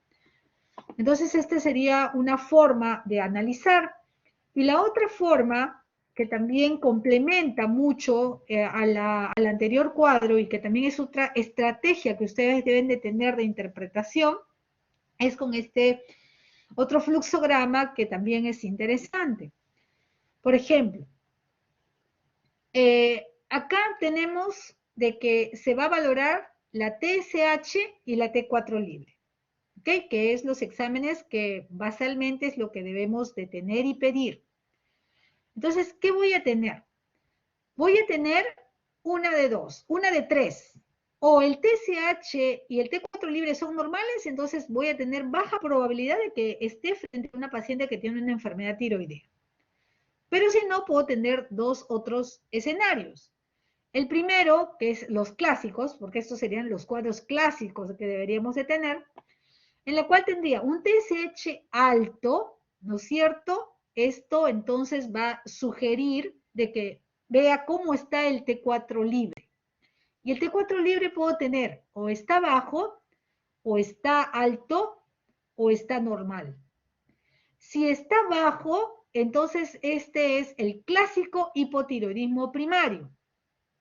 Entonces, esta sería una forma de analizar. Y la otra forma, que también complementa mucho al anterior cuadro y que también es otra estrategia que ustedes deben de tener de interpretación, es con este otro fluxograma que también es interesante. Por ejemplo, acá tenemos de que se va a valorar la TSH y la T4 libre, ¿ok? Que es los exámenes que basalmente es lo que debemos de tener y pedir. Entonces, ¿qué voy a tener? Voy a tener una de dos, una de tres. O el TSH y el T4 libre son normales, entonces voy a tener baja probabilidad de que esté frente a una paciente que tiene una enfermedad tiroidea. Pero si no, puedo tener dos otros escenarios. El primero, que es los clásicos, porque estos serían los cuadros clásicos que deberíamos de tener, en la cual tendría un TSH alto, ¿no es cierto? Esto entonces va a sugerir de que vea cómo está el T4 libre. Y el T4 libre puedo tener o está bajo, o está alto, o está normal. Si está bajo, entonces este es el clásico hipotiroidismo primario.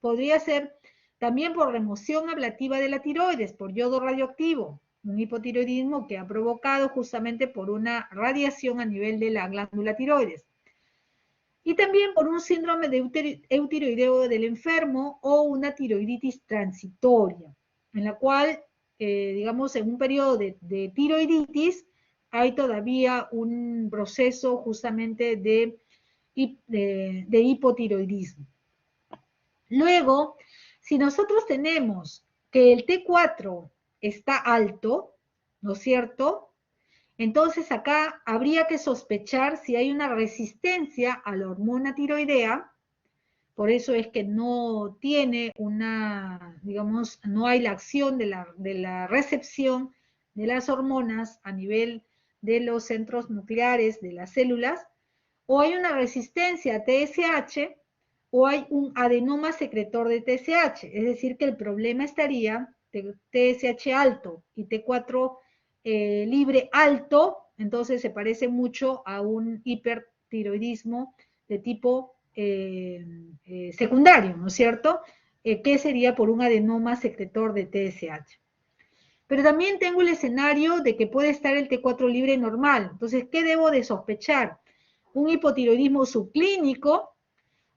Podría ser también por remoción ablativa de la tiroides, por yodo radioactivo, un hipotiroidismo que ha provocado justamente por una radiación a nivel de la glándula tiroides. Y también por un síndrome de eutiroideo del enfermo o una tiroiditis transitoria, en la cual, digamos, en un periodo de tiroiditis hay todavía un proceso justamente de hipotiroidismo. Luego, si nosotros tenemos que el T4 está alto, ¿no es cierto? Entonces acá habría que sospechar si hay una resistencia a la hormona tiroidea, por eso es que no tiene una, digamos, no hay la acción de la recepción de las hormonas a nivel de los centros nucleares de las células, o hay una resistencia a TSH, o hay un adenoma secretor de TSH, es decir, que el problema estaría de TSH alto y T4 libre alto, entonces se parece mucho a un hipertiroidismo de tipo secundario, ¿no es cierto? Que sería por un adenoma secretor de TSH. Pero también tengo el escenario de que puede estar el T4 libre normal. Entonces, ¿qué debo de sospechar? Un hipotiroidismo subclínico,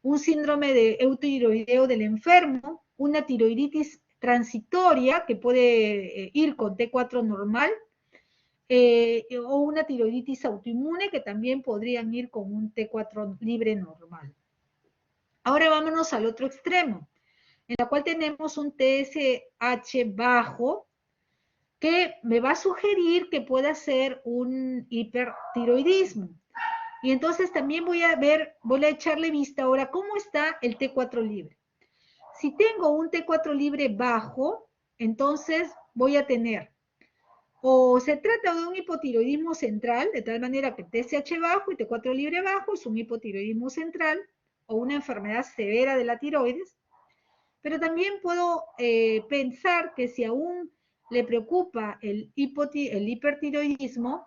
un síndrome de eutiroideo del enfermo, una tiroiditis transitoria que puede ir con T4 normal, o una tiroiditis autoinmune que también podrían ir con un T4 libre normal. Ahora vámonos al otro extremo, en la cual tenemos un TSH bajo que me va a sugerir que pueda ser un hipertiroidismo. Y entonces también voy a echarle vista ahora cómo está el T4 libre. Si tengo un T4 libre bajo, entonces voy a tener, o se trata de un hipotiroidismo central, de tal manera que TSH bajo y T4 libre bajo es un hipotiroidismo central, o una enfermedad severa de la tiroides, pero también puedo pensar que si aún le preocupa el hipertiroidismo,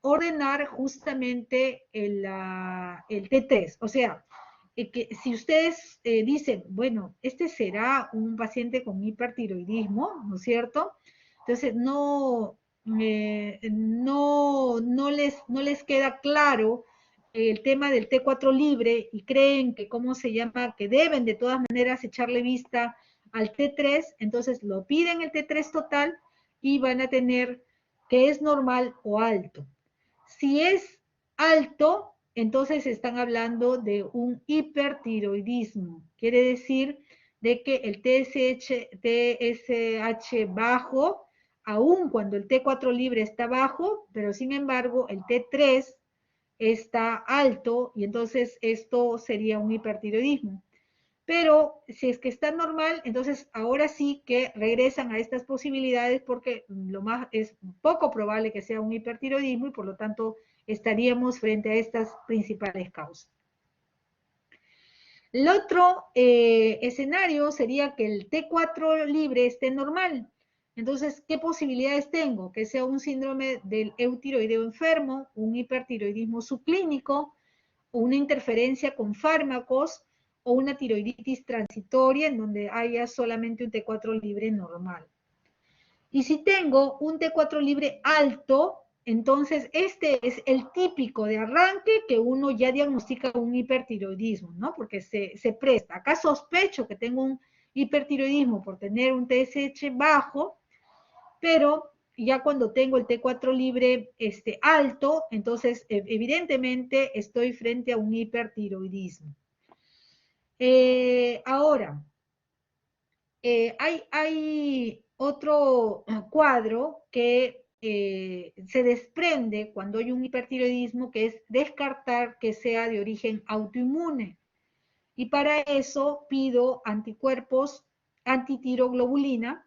ordenar justamente el T3. O sea, que si ustedes dicen, bueno, este será un paciente con hipertiroidismo, ¿no es cierto? Entonces, no les queda claro el tema del T4 libre y creen que, ¿cómo se llama? Que deben de todas maneras echarle vista al T3, entonces lo piden el T3 total y van a tener que es normal o alto. Si es alto, entonces están hablando de un hipertiroidismo. Quiere decir de que el TSH bajo, aun cuando el T4 libre está bajo, pero sin embargo el T3 está alto y entonces esto sería un hipertiroidismo. Pero si es que está normal, entonces ahora sí que regresan a estas posibilidades porque es poco probable que sea un hipertiroidismo y por lo tanto estaríamos frente a estas principales causas. El otro escenario sería que el T4 libre esté normal. Entonces, ¿qué posibilidades tengo? Que sea un síndrome del eutiroideo enfermo, un hipertiroidismo subclínico, o una interferencia con fármacos, o una tiroiditis transitoria en donde haya solamente un T4 libre normal. Y si tengo un T4 libre alto, entonces este es el típico de arranque que uno ya diagnostica un hipertiroidismo, ¿no? Porque se presta. Acá sospecho que tengo un hipertiroidismo por tener un TSH bajo, pero ya cuando tengo el T4 libre alto, entonces evidentemente estoy frente a un hipertiroidismo. Ahora, hay otro cuadro que se desprende cuando hay un hipertiroidismo, que es descartar que sea de origen autoinmune. Y para eso pido anticuerpos antitiroglobulina.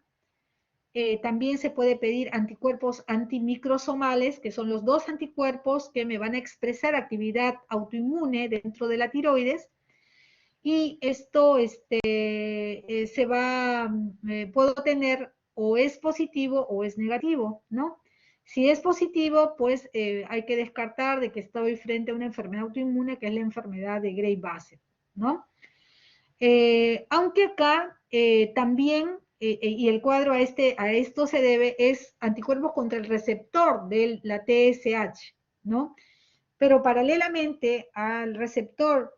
También se puede pedir anticuerpos antimicrosomales, que son los dos anticuerpos que me van a expresar actividad autoinmune dentro de la tiroides. Y esto puedo tener o es positivo o es negativo, ¿no? Si es positivo, pues hay que descartar de que estoy frente a una enfermedad autoinmune, que es la enfermedad de Gray-Basset, ¿no? Aunque acá también, y el cuadro a esto se debe, es anticuerpos contra el receptor de la TSH, ¿no? Pero paralelamente al receptor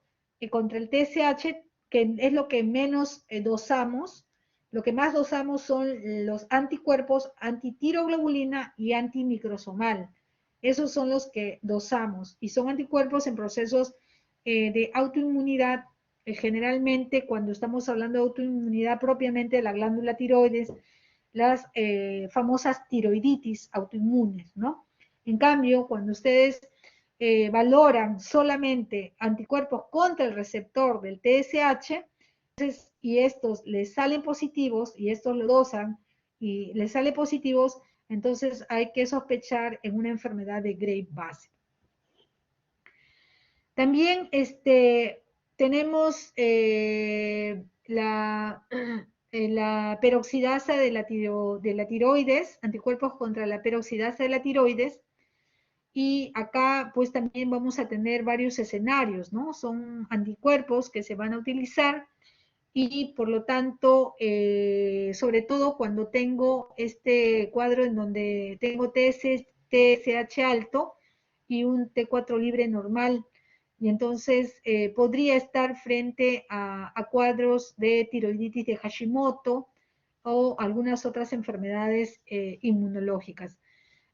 contra el TSH, que es lo que menos dosamos, lo que más dosamos son los anticuerpos antitiroglobulina y antimicrosomal. Esos son los que dosamos y son anticuerpos en procesos de autoinmunidad. Generalmente, cuando estamos hablando de autoinmunidad propiamente de la glándula tiroides, las famosas tiroiditis autoinmunes, ¿no? En cambio, cuando ustedes valoran solamente anticuerpos contra el receptor del TSH, entonces, y estos les salen positivos, y estos lo dosan, y les salen positivos, entonces hay que sospechar en una enfermedad de Gray-Basset. También tenemos la peroxidasa de la tiroides, anticuerpos contra la peroxidasa de la tiroides, Y acá pues también vamos a tener varios escenarios, ¿no? Son anticuerpos que se van a utilizar y por lo tanto, sobre todo cuando tengo este cuadro en donde tengo TSH alto y un T4 libre normal, y entonces podría estar frente a cuadros de tiroiditis de Hashimoto o algunas otras enfermedades inmunológicas.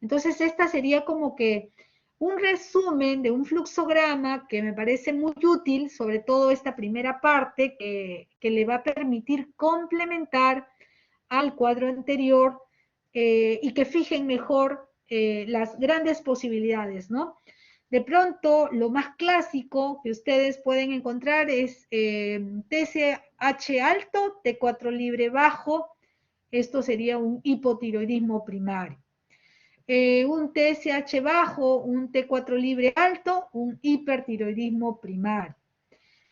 Entonces, esta sería como que un resumen de un fluxograma que me parece muy útil, sobre todo esta primera parte, que le va a permitir complementar al cuadro anterior y que fijen mejor las grandes posibilidades, ¿no? De pronto, lo más clásico que ustedes pueden encontrar es TSH alto, T4 libre bajo. Esto sería un hipotiroidismo primario. Un TSH bajo, un T4 libre alto, un hipertiroidismo primario.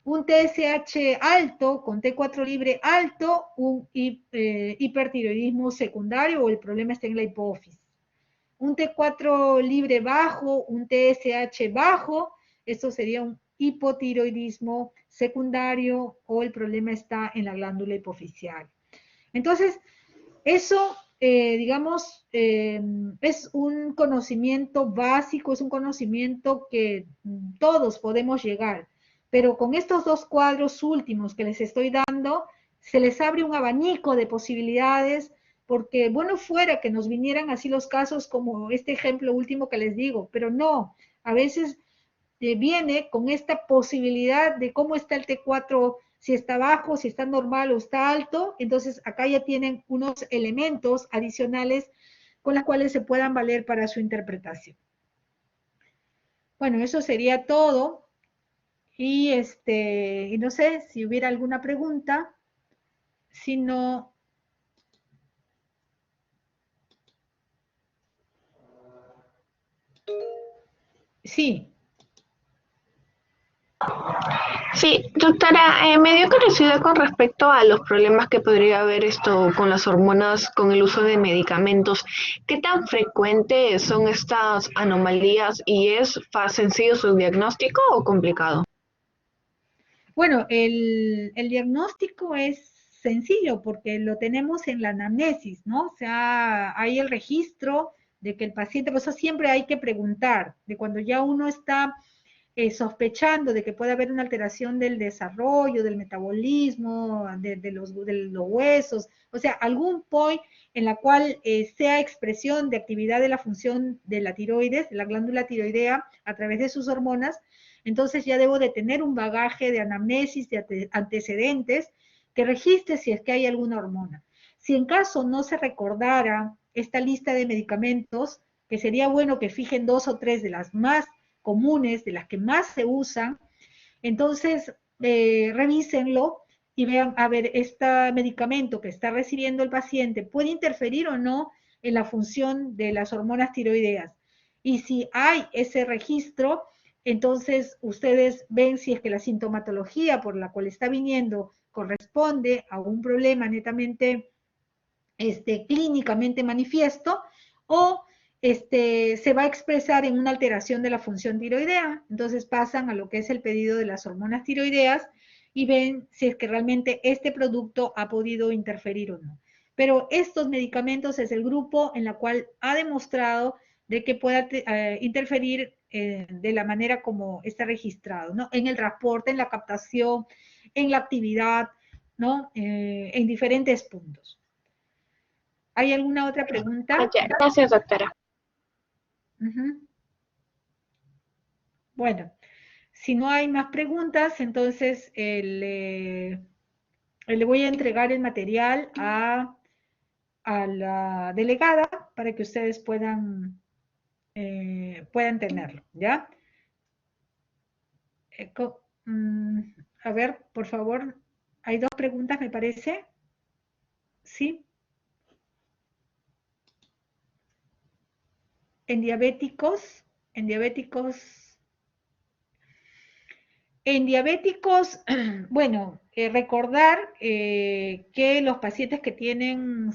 Un TSH alto con T4 libre alto, un hipertiroidismo secundario o el problema está en la hipófisis. Un T4 libre bajo, un TSH bajo, esto sería un hipotiroidismo secundario o el problema está en la glándula hipofisial. Entonces, eso, digamos, es un conocimiento básico, es un conocimiento que todos podemos llegar, pero con estos dos cuadros últimos que les estoy dando, se les abre un abanico de posibilidades, porque bueno fuera que nos vinieran así los casos como este ejemplo último que les digo, pero no, a veces viene con esta posibilidad de cómo está el T4, si está bajo, si está normal o está alto. Entonces acá ya tienen unos elementos adicionales con los cuales se puedan valer para su interpretación. Bueno, eso sería todo. Y no sé si hubiera alguna pregunta. Si no, sí. Sí, doctora, me dio curiosidad con respecto a los problemas que podría haber esto con las hormonas, con el uso de medicamentos. ¿Qué tan frecuentes son estas anomalías y es sencillo su diagnóstico o complicado? Bueno, el diagnóstico es sencillo porque lo tenemos en la anamnesis, ¿no? O sea, hay el registro de que el paciente, por eso siempre hay que preguntar, de cuando ya uno está sospechando de que puede haber una alteración del desarrollo, del metabolismo, de los huesos, o sea, algún point en la cual sea expresión de actividad de la función de la tiroides, de la glándula tiroidea, a través de sus hormonas, entonces ya debo de tener un bagaje de anamnesis, de antecedentes, que registre si es que hay alguna hormona. Si en caso no se recordara esta lista de medicamentos, que sería bueno que fijen 2 o 3 de las más comunes, de las que más se usan, entonces revísenlo y vean, a ver, este medicamento que está recibiendo el paciente puede interferir o no en la función de las hormonas tiroideas. Y si hay ese registro, entonces ustedes ven si es que la sintomatología por la cual está viniendo corresponde a un problema netamente clínicamente manifiesto o se va a expresar en una alteración de la función tiroidea. Entonces pasan a lo que es el pedido de las hormonas tiroideas y ven si es que realmente este producto ha podido interferir o no. Pero estos medicamentos es el grupo en la cual ha demostrado de que pueda interferir de la manera como está registrado, ¿no? En el transporte, en la captación, en la actividad, ¿no? En diferentes puntos. ¿Hay alguna otra pregunta? Ya, gracias, doctora. Ujú. Bueno, si no hay más preguntas, entonces le voy a entregar el material a la delegada para que ustedes puedan tenerlo, ¿ya? Eh, co- mm, a ver, por favor, hay 2 preguntas, me parece. ¿Sí? En diabéticos, en diabéticos En diabéticos, bueno, recordar que los pacientes que tienen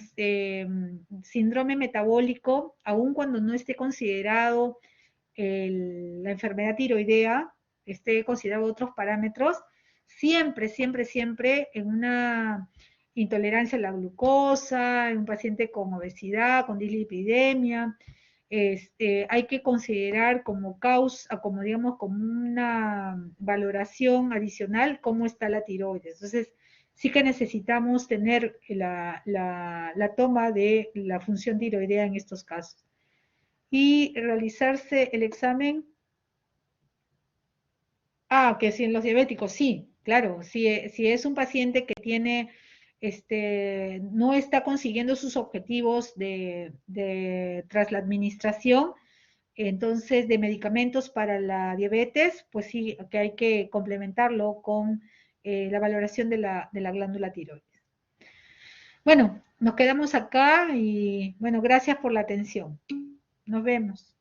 síndrome metabólico, aun cuando no esté considerado la enfermedad tiroidea, esté considerado otros parámetros, siempre, siempre, siempre en una intolerancia a la glucosa, en un paciente con obesidad, con dislipidemia, hay que considerar como causa, como digamos, como una valoración adicional cómo está la tiroides. Entonces, sí que necesitamos tener la toma de la función tiroidea en estos casos. Y realizarse el examen. Que si en los diabéticos, sí, claro, si es un paciente que tiene, no está consiguiendo sus objetivos tras la administración, entonces de medicamentos para la diabetes, pues sí, que hay que complementarlo con la valoración de la glándula tiroides. Bueno, nos quedamos acá y bueno, gracias por la atención. Nos vemos.